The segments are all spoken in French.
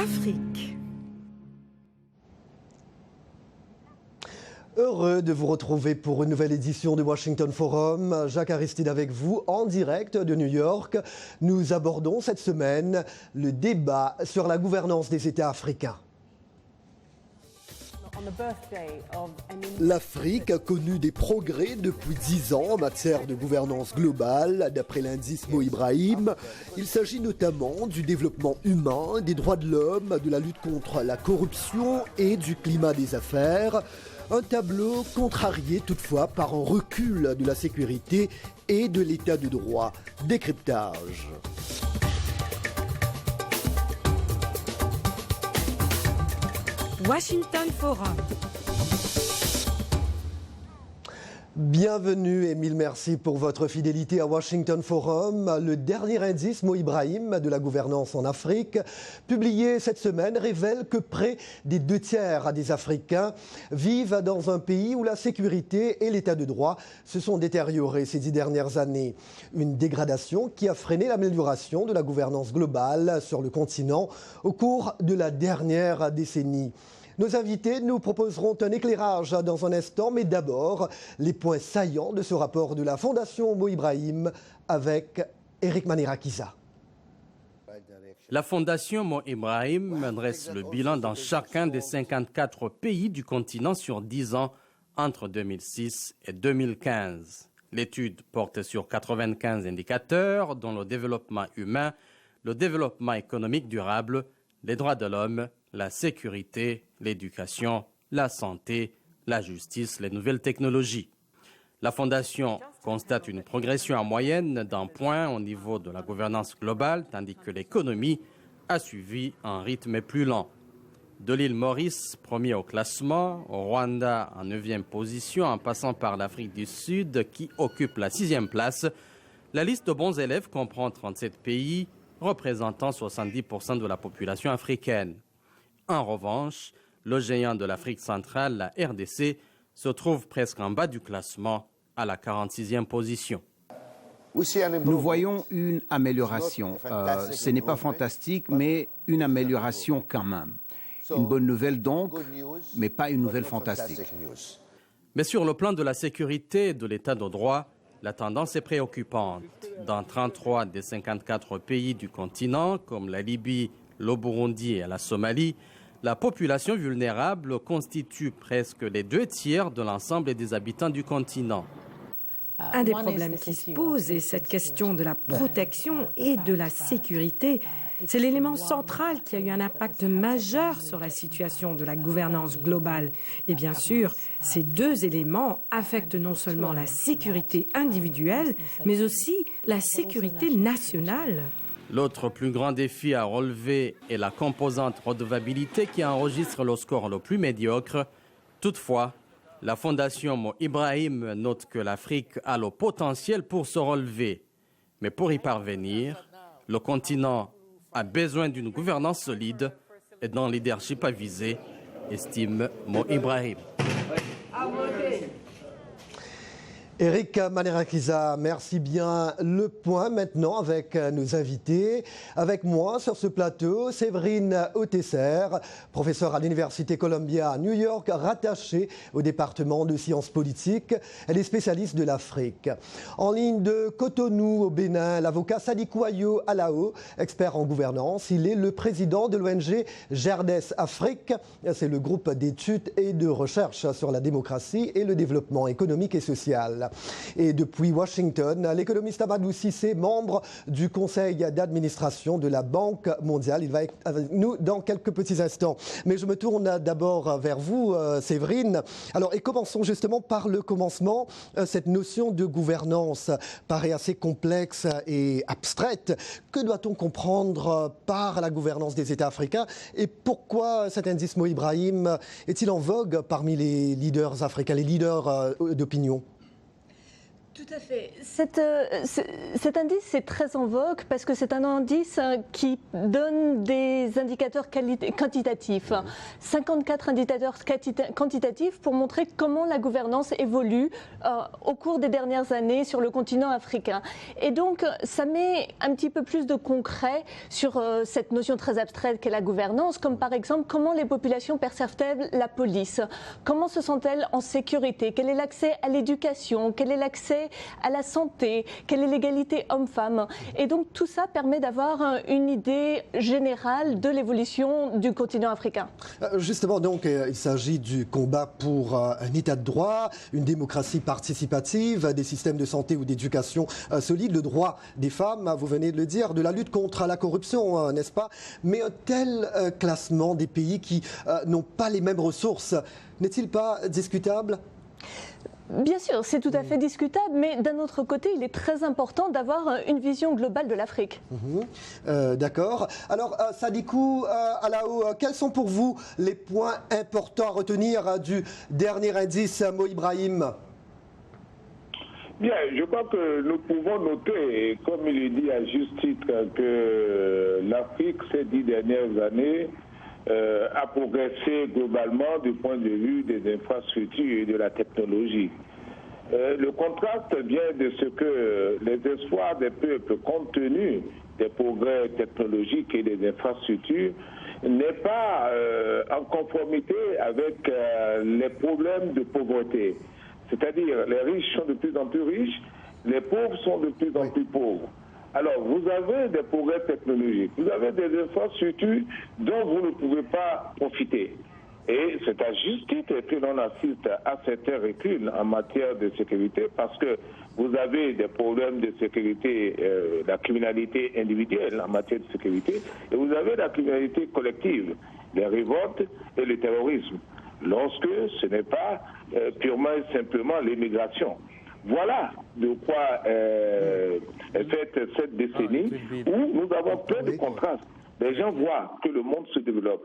Afrique. Heureux de vous retrouver pour une nouvelle édition de Washington Forum. Jacques Aristide avec vous en direct de New York. Nous abordons cette semaine le débat sur la gouvernance des États africains. L'Afrique a connu des progrès depuis 10 ans en matière de gouvernance globale, d'après l'indice Mo Ibrahim. Il s'agit notamment du développement humain, des droits de l'homme, de la lutte contre la corruption et du climat des affaires. Un tableau contrarié toutefois par un recul de la sécurité et de l'état de droit. Décryptage. Washington Forum. Bienvenue et mille merci pour votre fidélité à Washington Forum. Le dernier indice Mo Ibrahim de la gouvernance en Afrique, publié cette semaine, révèle que près des 2/3 des Africains vivent dans un pays où la sécurité et l'état de droit se sont détériorés ces 10 dernières années. Une dégradation qui a freiné l'amélioration de la gouvernance globale sur le continent au cours de la dernière décennie. Nos invités nous proposeront un éclairage dans un instant, mais d'abord, les points saillants de ce rapport de la Fondation Mo Ibrahim avec Eric Manirakiza. La Fondation Mo Ibrahim dresse le bilan dans chacun des 54 pays du continent sur 10 ans entre 2006 et 2015. L'étude porte sur 95 indicateurs, dont le développement humain, le développement économique durable, les droits de l'homme, la sécurité, l'éducation, la santé, la justice, les nouvelles technologies. La Fondation constate une progression en moyenne d'un point au niveau de la gouvernance globale, tandis que l'économie a suivi un rythme plus lent. De l'île Maurice, premier au classement, au Rwanda en 9e position, en passant par l'Afrique du Sud qui occupe la 6e place, la liste de bons élèves comprend 37 pays, représentant 70% de la population africaine. En revanche, le géant de l'Afrique centrale, la RDC, se trouve presque en bas du classement, à la 46e position. Nous voyons une amélioration. Ce n'est pas fantastique, mais une amélioration quand même. Une bonne nouvelle donc, mais pas une nouvelle fantastique. Mais sur le plan de la sécurité et de l'état de droit, la tendance est préoccupante. Dans 33 des 54 pays du continent, comme la Libye, le Burundi et la Somalie, la population vulnérable constitue presque les 2/3 de l'ensemble des habitants du continent. Un des problèmes qui se pose est cette question de la protection et de la sécurité. C'est l'élément central qui a eu un impact majeur sur la situation de la gouvernance globale. Et bien sûr, ces deux éléments affectent non seulement la sécurité individuelle, mais aussi la sécurité nationale. L'autre plus grand défi à relever est la composante redevabilité qui enregistre le score le plus médiocre. Toutefois, la Fondation Mo Ibrahim note que l'Afrique a le potentiel pour se relever. Mais pour y parvenir, le continent a besoin d'une gouvernance solide et d'un leadership avisé, estime Mo Ibrahim. Eric Manirakiza, merci bien. Le point maintenant avec nos invités. Avec moi sur ce plateau, Séverine Autesser, professeure à l'Université Columbia à New York, rattachée au département de sciences politiques. Elle est spécialiste de l'Afrique. En ligne de Cotonou au Bénin, l'avocat Sadikou Ayo Alao, expert en gouvernance. Il est le président de l'ONG GERDES Afrique. C'est le groupe d'études et de recherche sur la démocratie et le développement économique et social. Et depuis Washington, l'économiste Amadou Cissé, membre du conseil d'administration de la Banque mondiale. Il va être avec nous dans quelques petits instants. Mais je me tourne d'abord vers vous, Séverine. Alors, et commençons justement par le commencement. Cette notion de gouvernance paraît assez complexe et abstraite. Que doit-on comprendre par la gouvernance des États africains et pourquoi cet indice Mo Ibrahim est-il en vogue parmi les leaders africains, les leaders d'opinion? Tout à fait. Cet indice est très en vogue parce que c'est un indice qui donne des indicateurs quantitatifs. 54 indicateurs quantitatifs pour montrer comment la gouvernance évolue au cours des dernières années sur le continent africain. Et donc, ça met un petit peu plus de concret sur cette notion très abstraite qu'est la gouvernance, comme par exemple comment les populations perçoivent-elles la police, comment se sentent-elles en sécurité, quel est l'accès à l'éducation, quel est l'accès à la santé, quelle est l'égalité homme-femme. Et donc tout ça permet d'avoir une idée générale de l'évolution du continent africain. Justement, donc, il s'agit du combat pour un état de droit, une démocratie participative, des systèmes de santé ou d'éducation solides, le droit des femmes, vous venez de le dire, de la lutte contre la corruption, n'est-ce pas? Mais un tel classement des pays qui n'ont pas les mêmes ressources, n'est-il pas discutable? Bien sûr, c'est tout à fait discutable, mais d'un autre côté, il est très important d'avoir une vision globale de l'Afrique. D'accord. Alors, Sadikou Alao, quels sont pour vous les points importants à retenir du dernier indice Mo Ibrahim? Bien, je crois que nous pouvons noter, comme il est dit à juste titre, que l'Afrique, ces 10 dernières années, a progressé globalement du point de vue des infrastructures et de la technologie. Le contraste vient de ce que les espoirs des peuples, compte tenu des progrès technologiques et des infrastructures, n'est pas en conformité avec les problèmes de pauvreté. C'est-à-dire, les riches sont de plus en plus riches, les pauvres sont de plus en plus pauvres. Alors, vous avez des progrès technologiques, vous avez des infrastructures dont vous ne pouvez pas profiter. Et c'est à juste titre que l'on assiste à certains reculs en matière de sécurité parce que vous avez des problèmes de sécurité, la criminalité individuelle en matière de sécurité, et vous avez la criminalité collective, les révoltes et le terrorisme, lorsque ce n'est pas purement et simplement l'immigration. Voilà de quoi est faite cette décennie où nous avons plein de contrastes. Les gens voient que le monde se développe.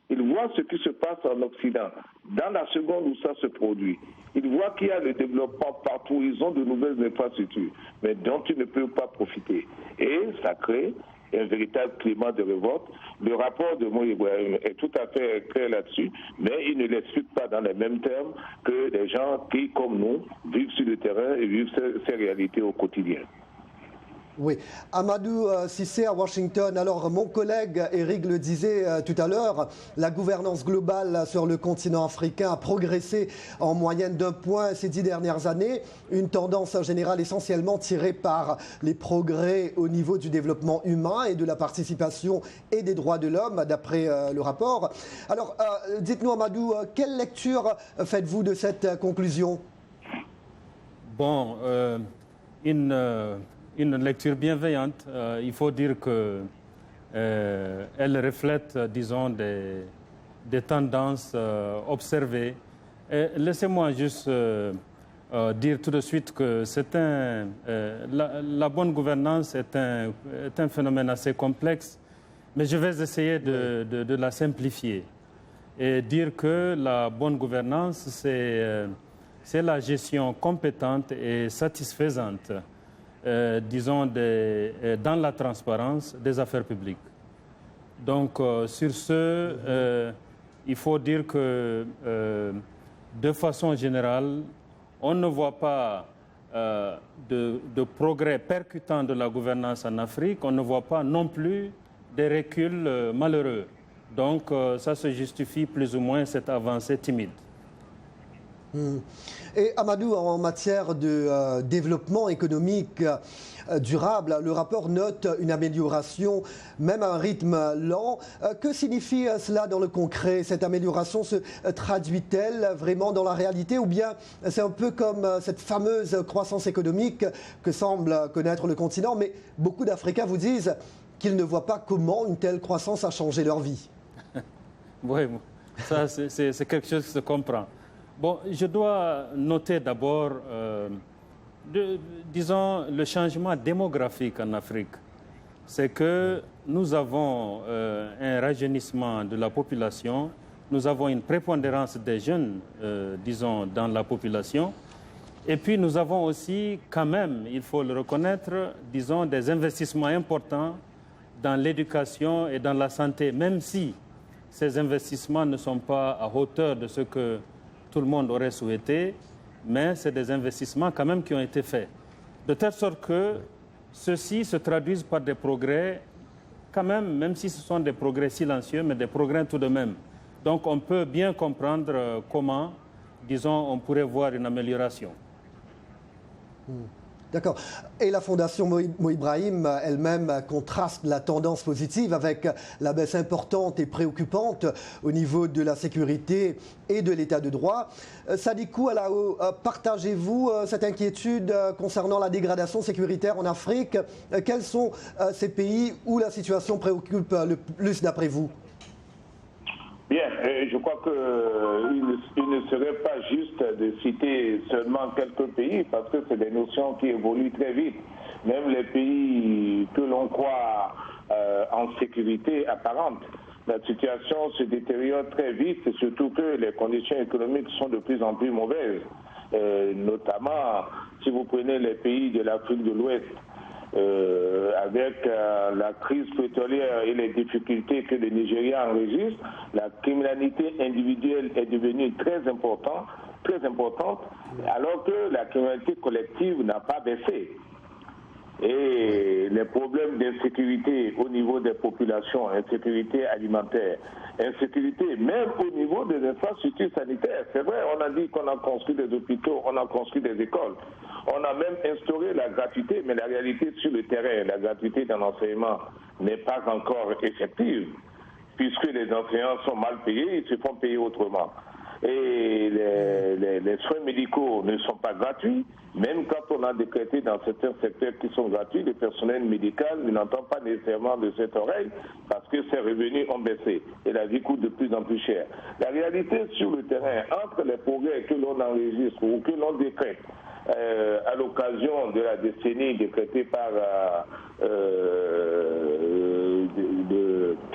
Ils voient ce qui se passe en Occident, dans la seconde où ça se produit. Ils voient qu'il y a le développement partout, ils ont de nouvelles infrastructures, mais dont ils ne peuvent pas profiter. Et ça crée un véritable climat de révolte. Le rapport de Mo Ibrahim est tout à fait clair là-dessus, mais il ne l'explique pas dans les mêmes termes que les gens qui, comme nous, vivent sur le terrain et vivent ces réalités au quotidien. Oui, Amadou Cissé à Washington. Alors, mon collègue Eric le disait tout à l'heure, la gouvernance globale sur le continent africain a progressé en moyenne d'1 point ces 10 dernières années. Une tendance générale essentiellement tirée par les progrès au niveau du développement humain et de la participation et des droits de l'homme, d'après le rapport. Alors, dites-nous, Amadou, quelle lecture faites-vous de cette conclusion? Bon, une lecture bienveillante. Il faut dire que elle reflète, disons, des tendances observées. Laissez-moi juste dire tout de suite que la bonne gouvernance est un phénomène assez complexe, mais je vais essayer de la simplifier et dire que la bonne gouvernance, c'est la gestion compétente et satisfaisante disons, dans la transparence des affaires publiques. Donc, sur ce, il faut dire que, de façon générale, on ne voit pas de progrès percutant de la gouvernance en Afrique, on ne voit pas non plus des reculs malheureux. Donc, ça se justifie plus ou moins cette avancée timide. Et Amadou, en matière de développement économique durable, le rapport note une amélioration, même à un rythme lent. Que signifie cela dans le concret? Cette amélioration se traduit-elle vraiment dans la réalité, ou bien c'est un peu comme cette fameuse croissance économique que semble connaître le continent, mais beaucoup d'Africains vous disent qu'ils ne voient pas comment une telle croissance a changé leur vie? Oui, ça c'est quelque chose qui se comprend. Bon, je dois noter d'abord, disons, le changement démographique en Afrique. C'est que nous avons un rajeunissement de la population, nous avons une prépondérance des jeunes, disons, dans la population, Et puis nous avons aussi quand même, il faut le reconnaître, disons des investissements importants dans l'éducation et dans la santé, même si ces investissements ne sont pas à hauteur de ce que tout le monde aurait souhaité, mais c'est des investissements quand même qui ont été faits. De telle sorte que ceux-ci se traduisent par des progrès, quand même si ce sont des progrès silencieux, mais des progrès tout de même. Donc on peut bien comprendre comment, disons, on pourrait voir une amélioration. D'accord. Et la Fondation Mo Ibrahim elle-même contraste la tendance positive avec la baisse importante et préoccupante au niveau de la sécurité et de l'état de droit. Sadikou Alao, partagez-vous cette inquiétude concernant la dégradation sécuritaire en Afrique? Quels sont ces pays où la situation préoccupe le plus d'après vous? Bien, je crois qu'il ne serait pas juste de citer seulement quelques pays parce que c'est des notions qui évoluent très vite. Même les pays que l'on croit en sécurité apparente, la situation se détériore très vite, surtout que les conditions économiques sont de plus en plus mauvaises. Notamment, si vous prenez les pays de l'Afrique de l'Ouest, avec la crise pétrolière et les difficultés que le Nigeria enregistre, la criminalité individuelle est devenue très importante, alors que la criminalité collective n'a pas baissé. Et les problèmes d'insécurité au niveau des populations, insécurité alimentaire, insécurité même au niveau des infrastructures sanitaires. C'est vrai, on a dit qu'on a construit des hôpitaux, on a construit des écoles. On a même instauré la gratuité, mais la réalité sur le terrain, la gratuité d'un enseignement n'est pas encore effective, puisque les enseignants sont mal payés, ils se font payer autrement. Et les soins médicaux ne sont pas gratuits, même quand on a décrété dans certains secteurs qui sont gratuits, le personnel médical n'entend pas nécessairement de cette oreille parce que ses revenus ont baissé et la vie coûte de plus en plus cher. La réalité sur le terrain, entre les progrès que l'on enregistre ou que l'on décrète à l'occasion de la décennie décrétée par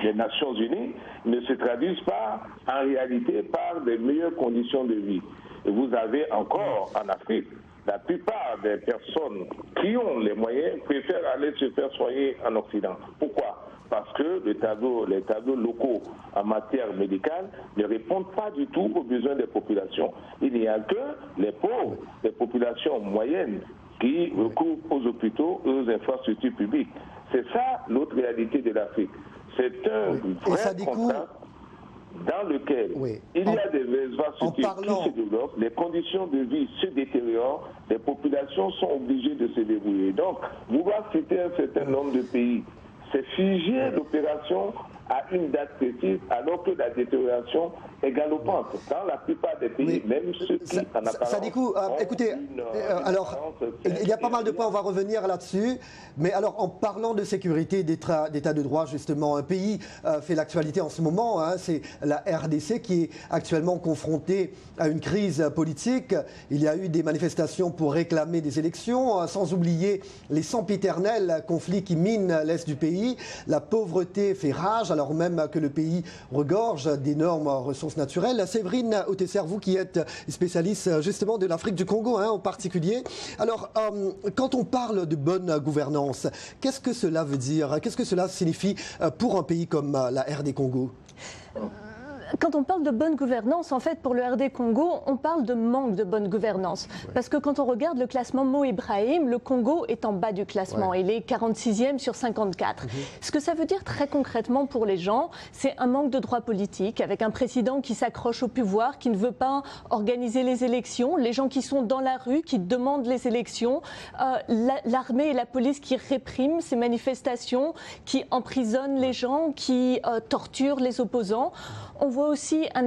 les Nations Unies, ne se traduisent pas en réalité par des meilleures conditions de vie. Et vous avez encore en Afrique, la plupart des personnes qui ont les moyens préfèrent aller se faire soigner en Occident. Pourquoi? Parce que les tableaux locaux en matière médicale ne répondent pas du tout aux besoins des populations. Il n'y a que les pauvres, les populations moyennes qui recourent aux hôpitaux et aux infrastructures publiques. C'est ça l'autre réalité de l'Afrique. C'est un vrai contrat dans lequel il y a des infrastructures qui se développent, les conditions de vie se détériorent, les populations sont obligées de se débrouiller. Donc, vouloir citer un certain nombre de pays, c'est figer l'opération à une date précise, alors que la détérioration est galopante. Dans la plupart des pays, même ceux qui en apparence... Sadikou, écoutez, alors, il y a pas mal de points, on va revenir là-dessus. Mais alors, en parlant de sécurité, d'état de droit, justement, un pays fait l'actualité en ce moment, hein, c'est la RDC qui est actuellement confrontée à une crise politique. Il y a eu des manifestations pour réclamer des élections, sans oublier les sempiternels conflits qui minent l'est du pays. La pauvreté fait rage, alors même que le pays regorge d'énormes ressources naturelles. Séverine Autesserre, vous qui êtes spécialiste justement de l'Afrique du Congo, hein, en particulier. Alors, quand on parle de bonne gouvernance, qu'est-ce que cela veut dire? Qu'est-ce que cela signifie pour un pays comme la RD Congo? Quand on parle de bonne gouvernance, en fait, pour le RD Congo, on parle de manque de bonne gouvernance. Parce que quand on regarde le classement Mo Ibrahim, le Congo est en bas du classement. Il est 46e sur 54. Ce que ça veut dire très concrètement pour les gens, c'est un manque de droits politiques, avec un président qui s'accroche au pouvoir, qui ne veut pas organiser les élections, les gens qui sont dans la rue, qui demandent les élections, l'armée et la police qui répriment ces manifestations, qui emprisonnent les gens, qui torturent les opposants. On voit aussi un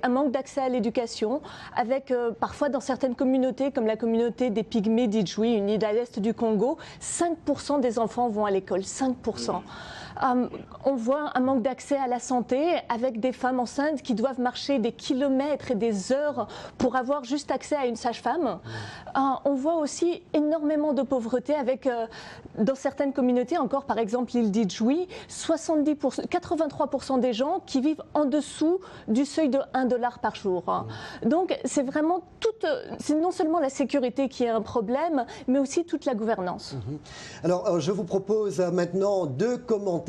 manque d'accès à l'éducation, avec parfois dans certaines communautés, comme la communauté des Pygmées d'Idjoui, une île à l'est du Congo, 5% des enfants vont à l'école, 5%. On voit un manque d'accès à la santé avec des femmes enceintes qui doivent marcher des kilomètres et des heures pour avoir juste accès à une sage-femme. On voit aussi énormément de pauvreté avec, dans certaines communautés, encore par exemple l'île d'Idjoui, 83% des gens qui vivent en dessous du seuil de $1 par jour. Donc c'est vraiment c'est non seulement la sécurité qui est un problème, mais aussi toute la gouvernance. Alors je vous propose maintenant 2 commentaires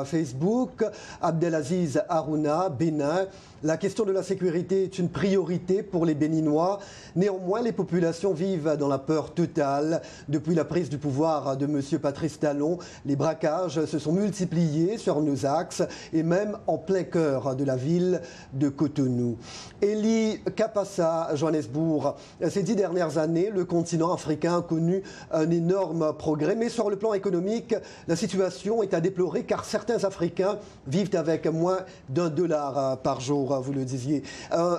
Facebook. Abdelaziz Harouna, Bénin. La question de la sécurité est une priorité pour les Béninois. Néanmoins, les populations vivent dans la peur totale. Depuis la prise du pouvoir de M. Patrice Talon, les braquages se sont multipliés sur nos axes et même en plein cœur de la ville de Cotonou. Elie Kapassa, Johannesburg. Ces 10 dernières années, le continent africain a connu un énorme progrès. Mais sur le plan économique, la situation est à déplorer car certains Africains vivent avec moins d'$1 par jour. Vous le disiez.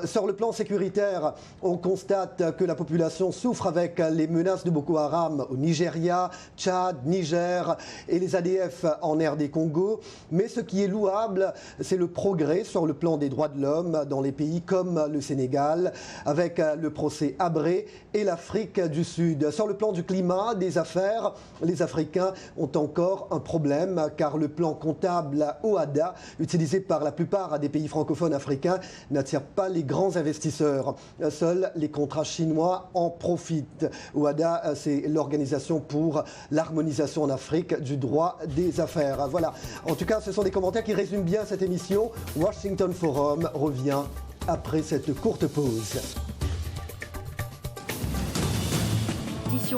Sur le plan sécuritaire, on constate que la population souffre avec les menaces de Boko Haram au Nigeria, Tchad, Niger et les ADF en RD Congo. Mais ce qui est louable, c'est le progrès sur le plan des droits de l'homme dans les pays comme le Sénégal, avec le procès Habré et l'Afrique du Sud. Sur le plan du climat, des affaires, les Africains ont encore un problème car le plan comptable OHADA, utilisé par la plupart des pays francophones africains, n'attire pas les grands investisseurs. Seuls les contrats chinois en profitent. OHADA, c'est l'Organisation pour l'harmonisation en Afrique du droit des affaires. Voilà. En tout cas, ce sont des commentaires qui résument bien cette émission. Washington Forum revient après cette courte pause.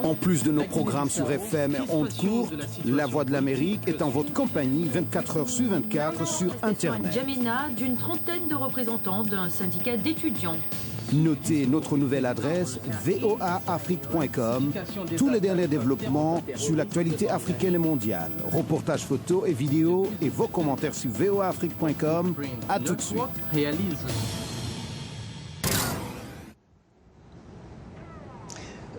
En plus de nos programmes sur FM et ondes courtes, La Voix de l'Amérique est en votre compagnie 24 heures sur 24 sur Internet. N'Djamena, d'une trentaine de représentants d'un syndicat d'étudiants. Notez notre nouvelle adresse voaafrique.com. Tous les derniers développements sur l'actualité africaine et mondiale. Reportages photos et vidéos et vos commentaires sur voaafrique.com. À tout de suite.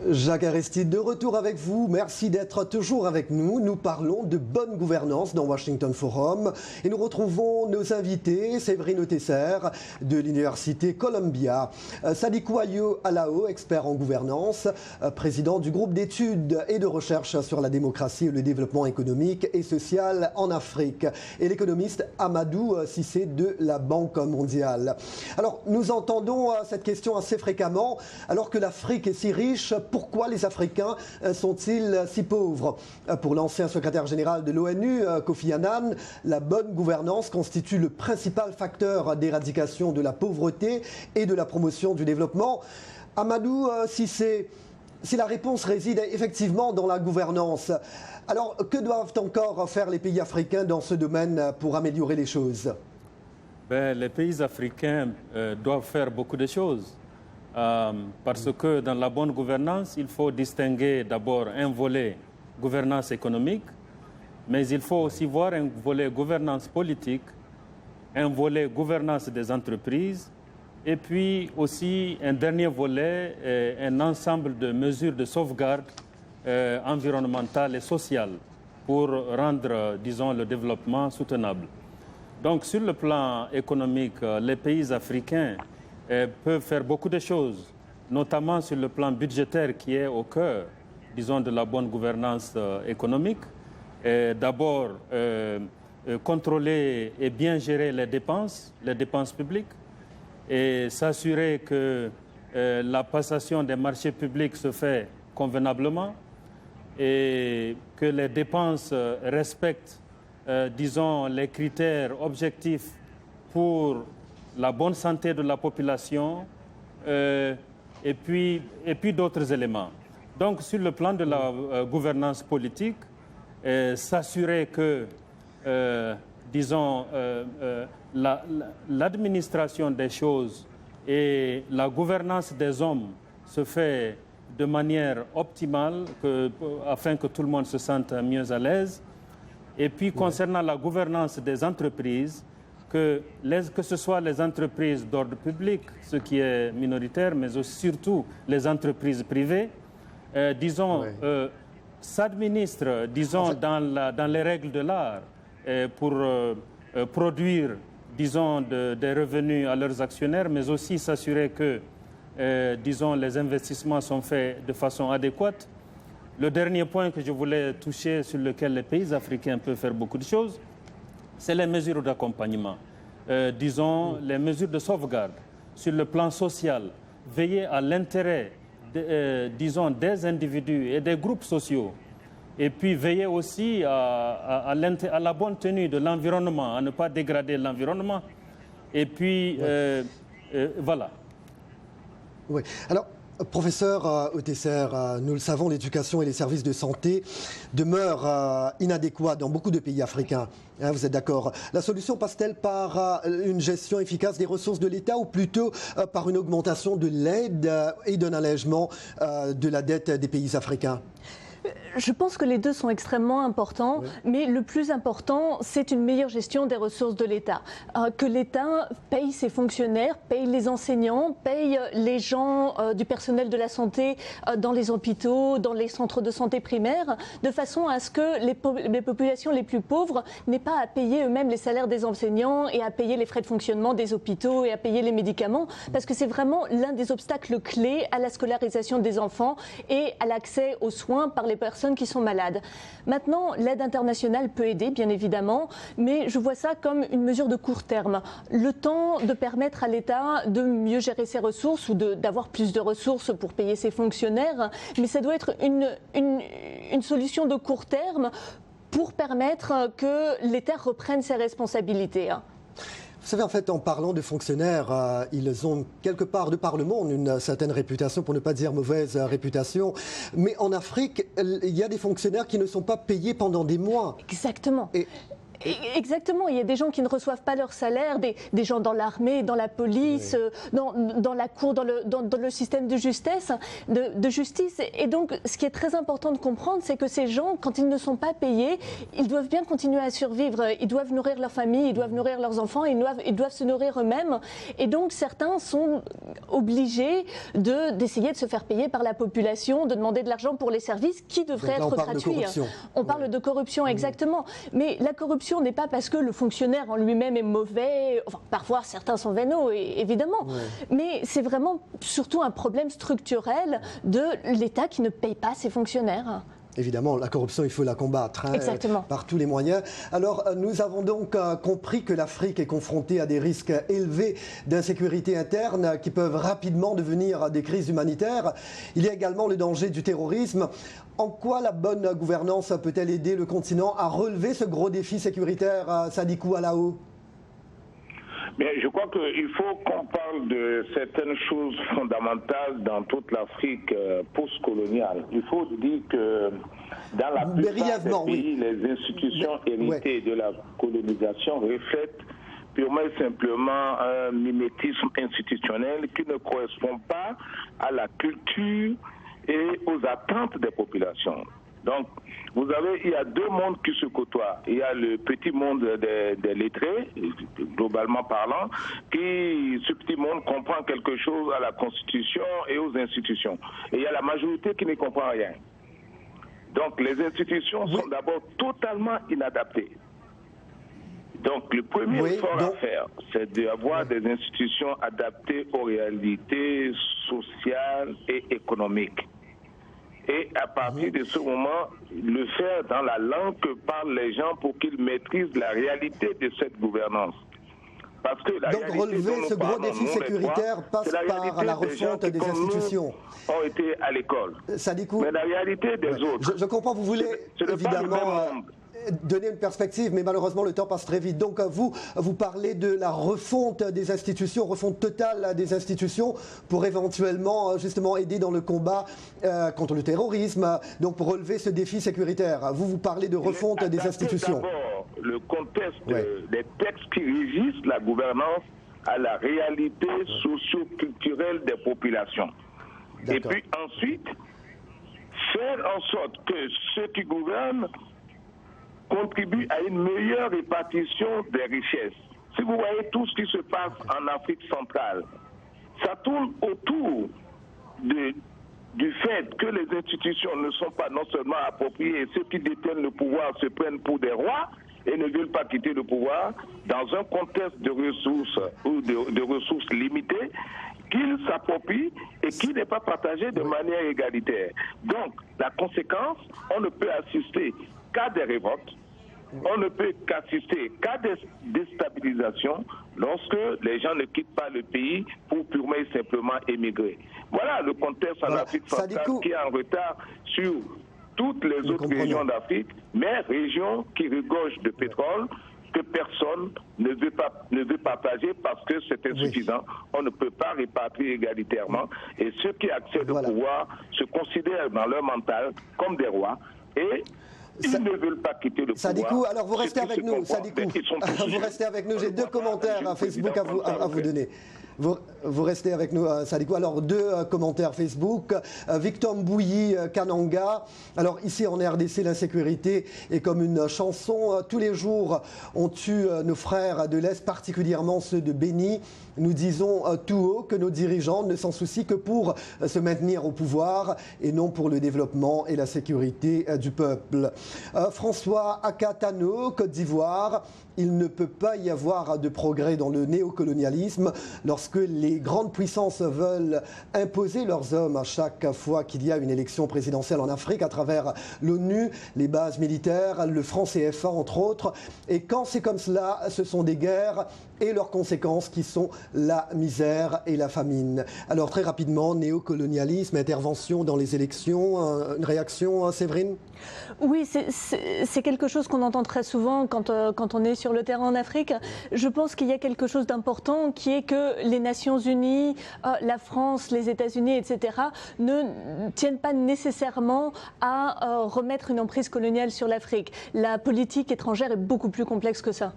Jacques Aristide, de retour avec vous. Merci d'être toujours avec nous. Nous parlons de bonne gouvernance dans Washington Forum et nous retrouvons nos invités, Séverine Autesser de l'Université Columbia, Sadiko Ayo Alao, expert en gouvernance, président du groupe d'études et de recherche sur la démocratie et le développement économique et social en Afrique, et l'économiste Amadou Cissé de la Banque mondiale. Alors, nous entendons cette question assez fréquemment, alors que l'Afrique est si riche. Pourquoi les Africains sont-ils si pauvres? Pour l'ancien secrétaire général de l'ONU, Kofi Annan, la bonne gouvernance constitue le principal facteur d'éradication de la pauvreté et de la promotion du développement. Amadou Cissé, si la réponse réside effectivement dans la gouvernance, alors que doivent encore faire les pays africains dans ce domaine pour améliorer les choses? Les pays africains doivent faire beaucoup de choses. Parce que dans la bonne gouvernance, il faut distinguer d'abord un volet gouvernance économique, mais il faut aussi voir un volet gouvernance politique, un volet gouvernance des entreprises, et puis aussi un dernier volet, un ensemble de mesures de sauvegarde environnementale et sociale pour rendre, disons, le développement soutenable. Donc sur le plan économique, les pays africains peuvent faire beaucoup de choses, notamment sur le plan budgétaire qui est au cœur, disons, de la bonne gouvernance économique. D'abord, contrôler et bien gérer les dépenses publiques, et s'assurer que la passation des marchés publics se fait convenablement et que les dépenses respectent, disons, les critères objectifs pour la bonne santé de la population et puis d'autres éléments. Donc, sur le plan de la gouvernance politique, s'assurer que, disons, l'administration des choses et la gouvernance des hommes se fait de manière optimale afin que tout le monde se sente mieux à l'aise. Et puis, concernant la gouvernance des entreprises, que ce soit les entreprises d'ordre public, ce qui est minoritaire, mais aussi, surtout les entreprises privées, disons, s'administrent, disons, dans les règles de l'art, pour produire, disons, des revenus à leurs actionnaires, mais aussi s'assurer que, disons, les investissements sont faits de façon adéquate. Le dernier point que je voulais toucher, sur lequel les pays africains peuvent faire beaucoup de choses, c'est les mesures d'accompagnement. Disons, les mesures de sauvegarde sur le plan social, veiller à l'intérêt, disons, des individus et des groupes sociaux, et puis veiller aussi à la bonne tenue de l'environnement, à ne pas dégrader l'environnement. Et puis, voilà. Oui. Alors, professeur Autesser, nous le savons, l'éducation et les services de santé demeurent inadéquats dans beaucoup de pays africains. Hein, vous êtes d'accord? La solution passe-t-elle par une gestion efficace des ressources de l'État ou plutôt par une augmentation de l'aide et d'un allègement de la dette des pays africains? Je pense que les deux sont extrêmement importants, oui. Mais le plus important, c'est une meilleure gestion des ressources de l'État. Que l'État paye ses fonctionnaires, paye les enseignants, paye les gens du personnel de la santé dans les hôpitaux, dans les centres de santé primaires, de façon à ce que les populations les plus pauvres n'aient pas à payer eux-mêmes les salaires des enseignants et à payer les frais de fonctionnement des hôpitaux et à payer les médicaments, parce que c'est vraiment l'un des obstacles clés à la scolarisation des enfants et à l'accès aux soins par les personnes qui sont malades. Maintenant, l'aide internationale peut aider, bien évidemment, mais je vois ça comme une mesure de court terme. Le temps de permettre à l'État de mieux gérer ses ressources ou d'avoir plus de ressources pour payer ses fonctionnaires, mais ça doit être une solution de court terme pour permettre que l'État reprenne ses responsabilités. Vous savez, en fait, en parlant de fonctionnaires, ils ont quelque part, de par le monde, une certaine réputation, pour ne pas dire mauvaise réputation. Mais en Afrique, il y a des fonctionnaires qui ne sont pas payés pendant des mois. Exactement. Exactement, il y a des gens qui ne reçoivent pas leur salaire, des gens dans l'armée, dans la police, oui. dans la cour, dans le système de justice, Et donc, ce qui est très important de comprendre, c'est que ces gens, quand ils ne sont pas payés, ils doivent bien continuer à survivre. Ils doivent nourrir leur famille, ils doivent nourrir leurs enfants, ils doivent se nourrir eux-mêmes. Et donc, certains sont obligés d'essayer de se faire payer par la population, de demander de l'argent pour les services qui devraient être gratuits. On parle de corruption, exactement. Mais la corruption n'est pas parce que le fonctionnaire en lui-même est mauvais, enfin, parfois certains sont vénaux, évidemment, mais c'est vraiment surtout un problème structurel de l'État qui ne paye pas ses fonctionnaires. Évidemment, la corruption, il faut la combattre par tous les moyens. Alors, nous avons donc compris que l'Afrique est confrontée à des risques élevés d'insécurité interne qui peuvent rapidement devenir des crises humanitaires. Il y a également le danger du terrorisme. En quoi la bonne gouvernance peut-elle aider le continent à relever ce gros défi sécuritaire, Sadibou Alao ? Bien, je crois qu'il faut qu'on parle de certaines choses fondamentales dans toute l'Afrique postcoloniale. Il faut dire que dans la plupart des pays, les institutions héritées de la colonisation reflètent purement et simplement un mimétisme institutionnel qui ne correspond pas à la culture et aux attentes des populations. Donc, il y a deux mondes qui se côtoient. Il y a le petit monde des lettrés, globalement parlant, ce petit monde comprend quelque chose à la Constitution et aux institutions. Et il y a la majorité qui ne comprend rien. Donc, les institutions sont d'abord totalement inadaptées. Donc, le premier effort à faire, c'est d'avoir des institutions adaptées aux réalités sociales et économiques. Et à partir de ce moment, le faire dans la langue que parlent les gens pour qu'ils maîtrisent la réalité de cette gouvernance. Parce que donc relever ce gros défi sécuritaire passe par la refonte des institutions. Ont été à l'école. Mais la réalité des autres. Je comprends, vous voulez évidemment donner une perspective, mais malheureusement le temps passe très vite. Donc vous parlez de la refonte des institutions, refonte totale des institutions pour éventuellement justement aider dans le combat contre le terrorisme, donc pour relever ce défi sécuritaire. Vous parlez de refonte des institutions. D'abord, le contexte des textes qui régissent la gouvernance à la réalité socio-culturelle des populations. Et puis ensuite, faire en sorte que ceux qui gouvernent contribue à une meilleure répartition des richesses. Si vous voyez tout ce qui se passe en Afrique centrale, ça tourne autour du fait que les institutions ne sont pas non seulement appropriées et ceux qui détiennent le pouvoir se prennent pour des rois, et ne veulent pas quitter le pouvoir dans un contexte de ressources ou de ressources limitées qu'il s'approprie et qui n'est pas partagé de manière égalitaire. Donc, la conséquence, on ne peut assister qu'à des révoltes, on ne peut qu'assister qu'à des déstabilisations lorsque les gens ne quittent pas le pays pour purement et simplement émigrer. Voilà le contexte en Afrique centrale qui est en retard sur toutes les autres régions d'Afrique, mais régions qui regorgent de pétrole, que personne ne veut partager parce que c'est insuffisant. On ne peut pas répartir égalitairement. Et ceux qui accèdent au pouvoir se considèrent dans leur mental comme des rois et ils ne veulent pas quitter le pouvoir. Sadikou, alors vous restez avec nous. Sadikou, vous restez avec nous. J'ai 2 commentaires à Facebook à vous donner. Vous restez avec nous, Sadikou. Alors, 2 commentaires Facebook. Victor Mbouyi, Kananga. Alors, ici en RDC, l'insécurité est comme une chanson. Tous les jours, on tue nos frères de l'Est, particulièrement ceux de Béni. Nous disons tout haut que nos dirigeants ne s'en soucient que pour se maintenir au pouvoir et non pour le développement et la sécurité du peuple. François Akatano, Côte d'Ivoire. Il ne peut pas y avoir de progrès dans le néocolonialisme lorsque les grandes puissances veulent imposer leurs hommes à chaque fois qu'il y a une élection présidentielle en Afrique à travers l'ONU, les bases militaires, le franc CFA entre autres. Et quand c'est comme cela, ce sont des guerres et leurs conséquences qui sont la misère et la famine. Alors très rapidement, néocolonialisme, intervention dans les élections, une réaction, Séverine ? Oui, c'est quelque chose qu'on entend très souvent quand on est sur le terrain en Afrique. Je pense qu'il y a quelque chose d'important qui est que les Nations Unies, la France, les États-Unis, etc. ne tiennent pas nécessairement à remettre une emprise coloniale sur l'Afrique. La politique étrangère est beaucoup plus complexe que ça.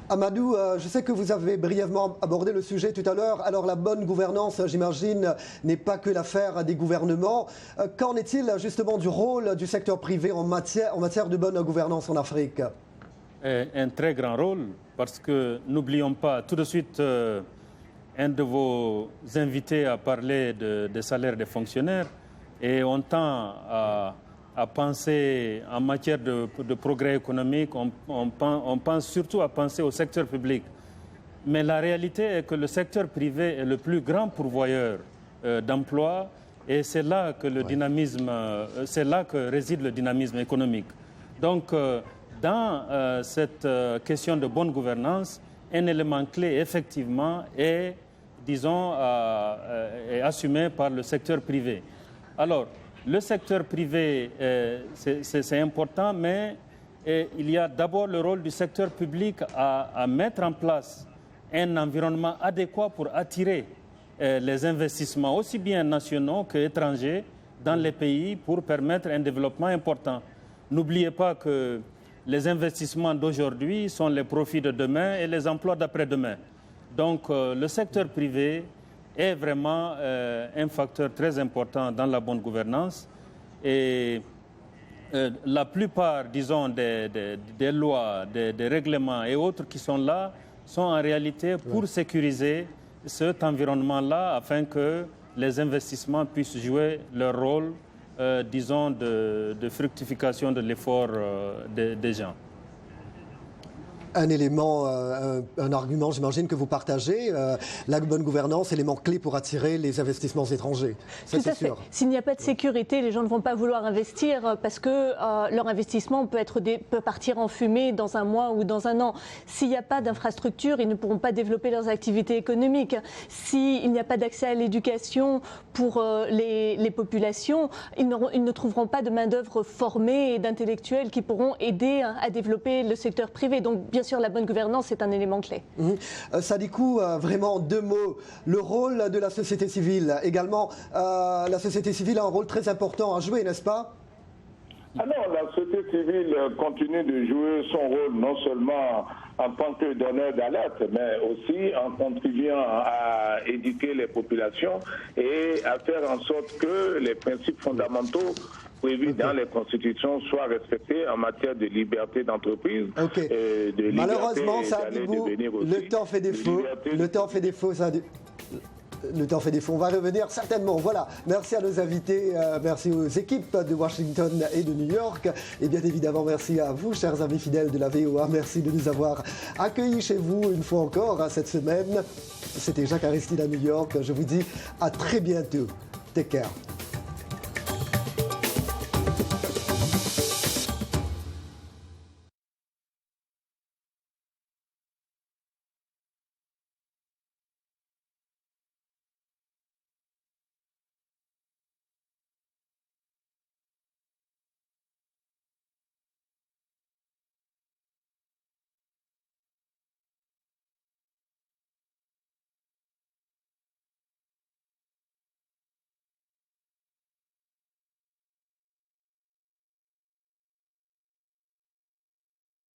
Amadou, je sais que vous avez brièvement abordé le sujet tout à l'heure. Alors la bonne gouvernance, j'imagine, n'est pas que l'affaire des gouvernements. Qu'en est-il justement du rôle du secteur privé en matière de bonne gouvernance en Afrique? Un très grand rôle, parce que n'oublions pas, tout de suite, un de vos invités a parlé des salaires des fonctionnaires, et on tend à penser en matière de progrès économique, on pense surtout à penser au secteur public. Mais la réalité est que le secteur privé est le plus grand pourvoyeur d'emplois, et c'est là que le dynamisme, c'est là que réside le dynamisme économique. Donc, dans cette question de bonne gouvernance, un élément clé, effectivement, est, disons, est assumé par le secteur privé. Alors, le secteur privé, c'est important, mais il y a d'abord le rôle du secteur public à mettre en place un environnement adéquat pour attirer les investissements, aussi bien nationaux qu'étrangers, dans les pays pour permettre un développement important. N'oubliez pas que les investissements d'aujourd'hui sont les profits de demain et les emplois d'après-demain. Donc le secteur privé est vraiment un facteur très important dans la bonne gouvernance. Et la plupart, disons, des lois, des règlements et autres qui sont là, sont en réalité pour sécuriser cet environnement-là afin que les investissements puissent jouer leur rôle, disons, de fructification de l'effort des gens. Un élément, un argument, j'imagine, que vous partagez, la bonne gouvernance, élément clé pour attirer les investissements étrangers. Ça, c'est sûr. S'il n'y a pas de sécurité, les gens ne vont pas vouloir investir parce que leur investissement peut partir en fumée dans un mois ou dans un an. S'il n'y a pas d'infrastructure, ils ne pourront pas développer leurs activités économiques. S'il n'y a pas d'accès à l'éducation pour les populations, ils ne trouveront pas de main-d'œuvre formée et d'intellectuels qui pourront aider à développer le secteur privé. Donc, bien sûr, la bonne gouvernance est un élément clé. Sadikou, vraiment 2 mots. Le rôle de la société civile. Également, la société civile a un rôle très important à jouer, n'est-ce pas? Alors, la société civile continue de jouer son rôle non seulement en tant que donneur d'alerte, mais aussi en contribuant à éduquer les populations et à faire en sorte que les principes fondamentaux prévus dans les constitutions soient respectés en matière de liberté d'entreprise. Malheureusement, Sadibou, le temps fait défaut. Le temps fait défaut, on va revenir certainement. Voilà, merci à nos invités, merci aux équipes de Washington et de New York. Et bien évidemment, merci à vous, chers amis fidèles de la VOA. Merci de nous avoir accueillis chez vous une fois encore cette semaine. C'était Jacques Aristide à New York. Je vous dis à très bientôt. Take care.